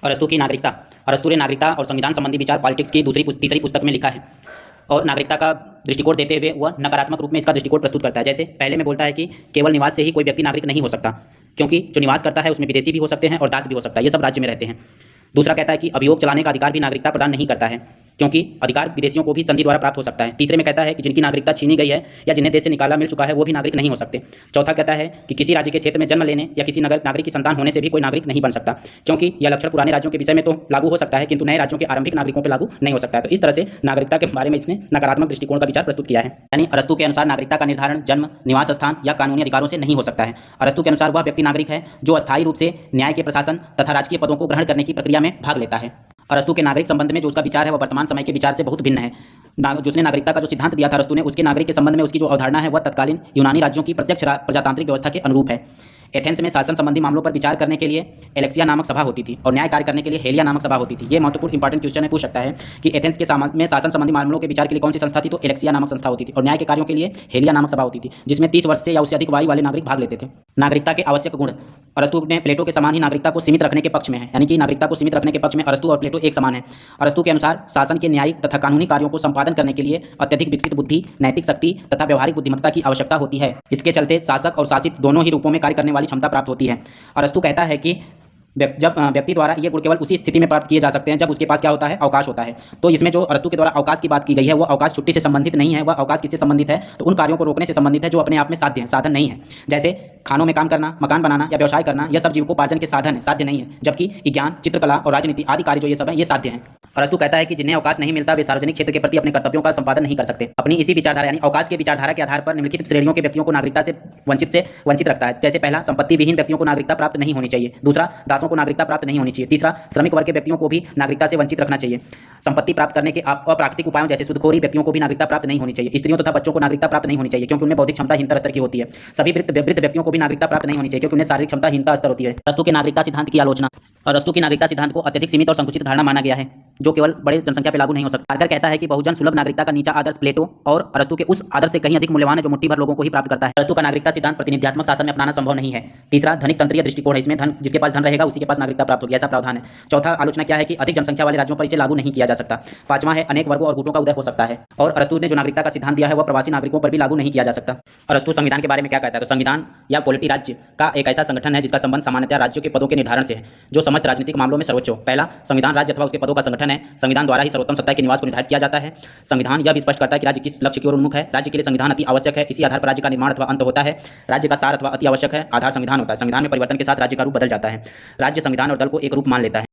अरस्तू की नागरिकता। अरस्तू ने नागरिकता और संविधान संबंधी विचार पॉलिटिक्स की तीसरी पुस्तक में लिखा है और नागरिकता का दृष्टिकोण देते हुए वह नकारात्मक रूप में इसका दृष्टिकोण प्रस्तुत करता है। जैसे पहले में बोलता है कि केवल निवास से ही कोई व्यक्ति नागरिक नहीं हो सकता, क्योंकि जो निवास करता है उसमें विदेशी भी हो सकते हैं और दास भी हो सकता है, ये सब राज्य में रहते हैं। दूसरा कहता है कि अभियोग चलाने का अधिकार भी नागरिकता प्रदान नहीं करता है, क्योंकि अधिकार विदेशियों को भी संधि द्वारा प्राप्त हो सकता है। तीसरे में कहता है कि जिनकी नागरिकता छीनी गई है या जिन्हें देश से निकाला मिल चुका है वो भी नागरिक नहीं हो सकते। चौथा कहता है कि किसी राज्य के क्षेत्र में जन्म लेने या किसी नागरिक की संतान होने से भी कोई नागरिक नहीं बन सकता, क्योंकि यह लक्षण पुराने राज्यों के विषय में तो लागू हो सकता है किंतु नए राज्यों के आरंभिक नागरिकों पर लागू नहीं हो सकता है। तो इस तरह से नागरिकता के बारे में इसने नकारात्मक दृष्टिकोण का विचार प्रस्तुत किया है। यानी अरस्तू के अनुसार नागरिकता का निर्धारण जन्म, निवास स्थान या कानूनी अधिकारों से नहीं हो सकता है। अरस्तू के अनुसार वह व्यक्ति नागरिक है जो अस्थायी रूप से न्याय के प्रशासन तथा राजकीय पदों को ग्रहण करने की प्रक्रिया में भाग लेता है। अरस्तु के नागरिक संबंध में जो उसका विचार है वह वर्तमान समय के विचार से बहुत भिन्न है। जिसने नागरिकता का जो सिद्धांत दिया था अरस्तु ने, उसके नागरिक के संबंध में उसकी जो अवधारणा है वह तत्कालीन यूनानी राज्यों की प्रत्यक्ष प्रजातांत्रिक व्यवस्था के अनुरूप है। एथेंस में शासन संबंधी मामलों पर विचार करने के लिए एलेक्सिया नामक सभा होती थी और न्याय कार्य करने के लिए हेलिया नामक सभा होती थी। ये महत्वपूर्ण इंपॉर्टेंट क्वेश्चन है, पूछ सकता है कि एथेंस के में शासन संबंधी मामलों के विचार के लिए कौन सी संस्था थी, तो एलेक्सिया नामक संस्था होती थी और न्याय के कार्यों के लिए हेलिया नामक सभा होती थी, जिसमें 30 वर्ष से या उससे अधिक आयु वाले नागरिक भाग लेते थे। नागरिकता के आवश्यक गुण। अरस्तु ने प्लेटो के समान ही नागरिकता को सीमित रखने के पक्ष में है, यानी कि नागरिकता को सीमित रखने के पक्ष में अरस्तु और प्लेटो एक समान है। अरस्तु के अनुसार शासन के न्यायिक तथा कानूनी कार्यों को संपादन करने के लिए अत्यधिक विकसित बुद्धि, नैतिक शक्ति तथा व्यवहारिक बुद्धिमत्ता की आवश्यकता होती है। इसके चलते शासक और शासित दोनों ही रूपों में कार्य करने वाली क्षमता प्राप्त होती है। अरस्तु कहता है कि जब व्यक्ति द्वारा ये गुण केवल उसी स्थिति में प्राप्त किए जा सकते हैं जब उसके पास क्या होता है, अवकाश होता है। तो इसमें जो अरस्तु के द्वारा अवकाश की बात की गई है वह अवकाश छुट्टी से संबंधित नहीं है, वह अवकाश किससे संबंधित है, तो उन कार्यों को रोकने से संबंधित है जो अपने आप में साध्य है, साधन नहीं है। जैसे खानों में काम करना, मकान बनाना या व्यवसाय करना, यह सब जीविकोपार्जन के साधन है, साध्य नहीं है। जबकि विज्ञान, चित्रकला और राजनीति आदि कार्य जो ये सब है ये साध्य हैं। अरस्तु कहता है कि जिन्हें अवकाश नहीं मिलता वे सार्वजनिक क्षेत्र के प्रति अपने कर्तव्यों का संपादन नहीं कर सकते। अपनी इसी विचारधारा यानी अवकाश के विचारधारा के आधार पर निम्नलिखित श्रेणियों के व्यक्तियों को नागरिकता से वंचित रखता है। जैसे पहला, संपत्ति विहीन व्यक्तियों को नागरिकता प्राप्त नहीं होनी चाहिए। दूसरा, दासों को नागरिकता प्राप्त नहीं होनी चाहिए। तीसरा, श्रमिक वर्ग के व्यक्तियों को भी नागरिकता से वंचित रखना चाहिए। संपत्ति प्राप्त करने के अप्राकृतिक उपायों जैसे सुदखोरी व्यक्तियों को भी नागरिकता प्राप्त नहीं होनी चाहिए। स्त्रियों तथा बच्चों को नागरिकता प्राप्त नहीं होनी चाहिए क्योंकि उनमें बौद्धिक क्षमता हीनता स्तर की होती है। सभी वृद्ध व्यक्तियों को भी नागरिकता प्राप्त नहीं होनी चाहिए क्योंकि उन्हें शारीरिक क्षमता हीनता स्तर होती है। अरस्तु के नागरिकता सिद्धांत की आलोचना। अरस्तु की नागरिकता सिद्धांत को अत्यधिक सीमित और संकुचित धारणा माना गया है जो केवल बड़े जनसंख्या पर लागू नहीं हो सकता। पार्कर कहता है कि बहुजन सुलभ नागरिकता का नीचा आदर्श प्लेटो और अरस्तु के उस आदर्श से कहीं अधिक मूल्यवान है जो मुट्ठी भर लोगों को ही प्राप्त करता है। अरस्तु का नागरिकता सिद्धांत प्रतिनिध्यात्मक शासन में अपनाना संभव नहीं है। तीसरा, धनिक तंत्रीय दृष्टिकोण है, इसमें जिसके पास धन रहेगा उसी के पास नागरिकता प्राप्त होगी, ऐसा प्रावधान है। चौथा आलोचना क्या है कि अधिक जनसंख्या वाले राज्यों पर इसे लागू नहीं किया जा सकता। पांचवा है अनेक वर्गों और गुटों का उदय हो सकता है। और अरस्तु ने जो नागरिकता का सिद्धांत दिया है वह प्रवासी नागरिकों पर भी लागू नहीं किया जा सकता। अरस्तु संविधान के बारे में क्या कहता है, तो संविधान या पॉलिटी राज्य का एक ऐसा संगठन है जिसका संबंध सामान्यतः राज्यों के पदों के निर्धारण से है जो समस्त राजनीतिक मामलों में सर्वोच्च हो। पहला, संविधान राज्य अथवा उसके पदों का संगठन है। संविधान द्वारा ही सर्वोत्तम सत्ता के निवास को निर्धारित किया जाता है। संविधान यह भी स्पष्ट करता है कि राज्य किस लक्ष्य की ओर उन्मुख है। राज्य के लिए संविधान अति आवश्यक है, इसी आधार पर राज्य का निर्माण अथवा अंत होता है। राज्य का सार अथवा अति आवश्यक है, आधार संविधान होता है। संविधान में परिवर्तन के साथ राज्य का रूप बदल जाता है। राज्य संविधान और दल को एक रूप मान लेता है।